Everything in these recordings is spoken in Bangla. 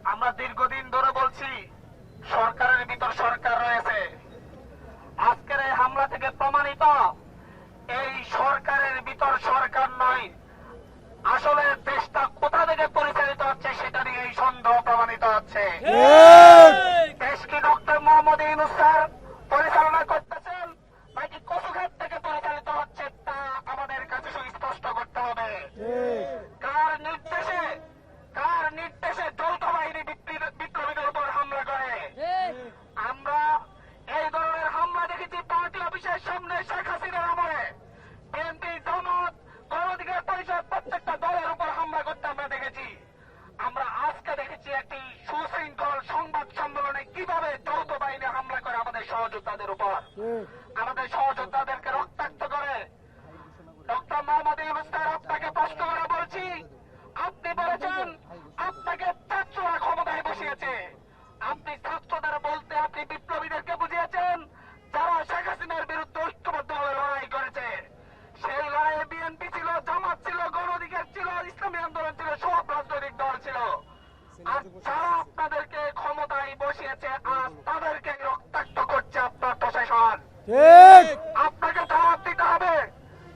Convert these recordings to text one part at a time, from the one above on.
আমরা দীর্ঘদিন ধরে বলছি সরকারের ভিতর সরকার রয়েছে। আজকের এই হামলা থেকে প্রমাণিত এই সরকারের ভিতর সরকার নয়, আসলে দেশটা কোথা থেকে পরিচালিত হচ্ছে সেটা নিয়ে এই সন্দেহ প্রমাণিত হচ্ছে। দেশকে ডক্টর মোহাম্মদ ইউনূস স্যার পরিচালনা করতেছেন নাকি কচুঘাট থেকে পরিচালিত হচ্ছে তা আমাদের কাছে সুস্পষ্ট করতে হবে। কার নির্দেশে যৌথ বাহিনী বিপ্লবীদের উপর হামলা করে? আমরা এই ধরনের হামলা দেখেছি পার্টি অফিসের সামনে শেখ হাসিনার আমলে। বিএনপি, জামাত, গণ অধিকার পরিষদ প্রত্যেকটা দলের উপর হামলা করতে আমরা দেখেছি। আমরা আজকে দেখেছি একটি সুশৃঙ্খল সংবাদ সম্মেলনে কিভাবে যৌথ বাহিনী হামলা করে আমাদের সহযোদ্ধাদের উপর, আমাদের সহযোদ্ধাদেরকে রক্তাক্ত করে। ডক্টর মোহাম্মদ ইউনূস স্যার, আপনাকে প্রশ্ন করে বলছি, আপনি বলেছেন আপনাকে ছাত্ররা ক্ষমতায় বসিয়েছে। আপনি ছাত্রদের বলতে আপনি বিপ্লবীদেরকে বুঝিয়েছেন যারা শেখ হাসিনার বিরুদ্ধে ঐক্যবদ্ধভাবে লড়াই করেছে। সেই লড়াইয়ে বিএনপি ছিল, জামাত ছিল, গণ অধিকার ছিল, ইসলামী আন্দোলন ছিল, সব রাজনৈতিক দল ছিল। আর যারা আপনাদেরকে ক্ষমতায় বসিয়েছে আজ তাদেরকে রক্তাক্ত করছে আপনার প্রশাসন। আপনাকে জবাব দিতে হবে।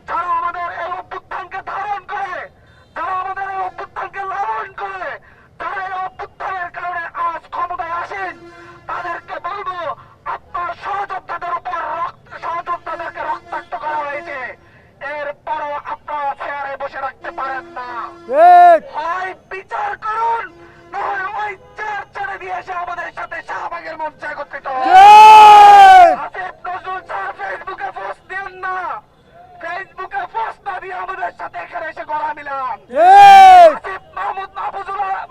যারা আমাদের এই অভ্যুত্থানকে ধারণ করে, যারা আমাদের এই অভ্যুত্থানকে লালন করে, যারা এই অভ্যুত্থানের কারণে আজ ক্ষমতায় আসেন, তাদেরকে বলবো আপনার সহযোদ্ধাদের উপর সহযোদ্ধাদেরকে রক্তাক্ত করা হয়েছে। এরপরও আপনারা চেয়ারে বসে রাখতে পারেন না। হয় বিচার করুন, না হয় ওই চেয়ার ছেড়ে দিয়ে এসে আমাদের সাথে শাহবাগের মঞ্চে একত্রিত হন। আসিফ নজরুল স্যার ফেসবুকে পোস্ট দিন না, ফেসবুকে পোস্ট না দিয়ে আমাদের সাথে এখানে এসে গলা মিলান। আসিফ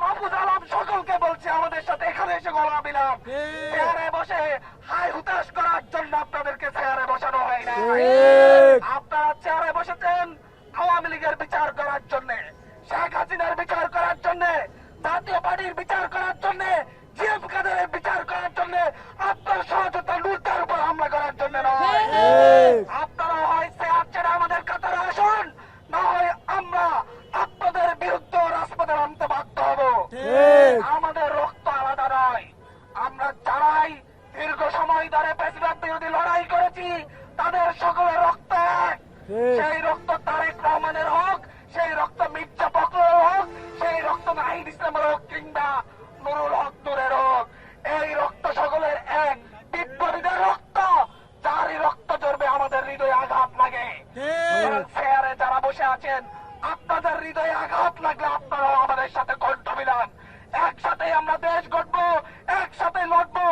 মাহফুজ আলম সকলকে বলছে আমাদের সাথে এখানে এসে গলা মিলান। চেয়ারে বসে হাই হুতাশ করার জন্য আপনাদেরকে চেয়ারে বসানো হয় না। আপনারা চেয়ারে বসেছেন আওয়ামী লীগের বিচার করার জন্য, শেখ হাসিনার বিচার করার জন্য, জাতীয় পার্টির বিচার করার জন্য, জিএফ কাদেরের বিচার করার জন্য, আপনার সহযোদ্ধা লুটটার উপর হামলা করার জন্য নয়। আপনারা হয় চেয়ার ছেড়ে আমাদের কাতারে আসুন, না হয় আমরা আপনাদের বিরুদ্ধে রাজপথে নামতে বাধ্য হব। আমাদের রক্ত আলাদা নয়। আমরা যারাই দীর্ঘ সময় ধরে প্রেসিডেন্ট বিরোধী লড়াই করেছি তাদের সকলের রক্ত এক। সেই রক্ত তারেক রহমানের হোক, সেই রক্ত মির্জা ফখরুলের হোক, সেই রক্ত নাহিদ ইসলামের হোক, কিংবা নুরুল হক নূরের হোক, এই রক্ত সকলের এক। বিপ্লবীদের রক্ত, যারই রক্ত ঝরবে আমাদের হৃদয়ে আঘাত লাগে। চেয়ারে যারা বসে আছেন, আপনাদের হৃদয়ে আঘাত লাগলে আপনারাও আমাদের সাথে কণ্ঠ মিলান। একসাথে আমরা দেশ গড়বো, একসাথে লড়বো।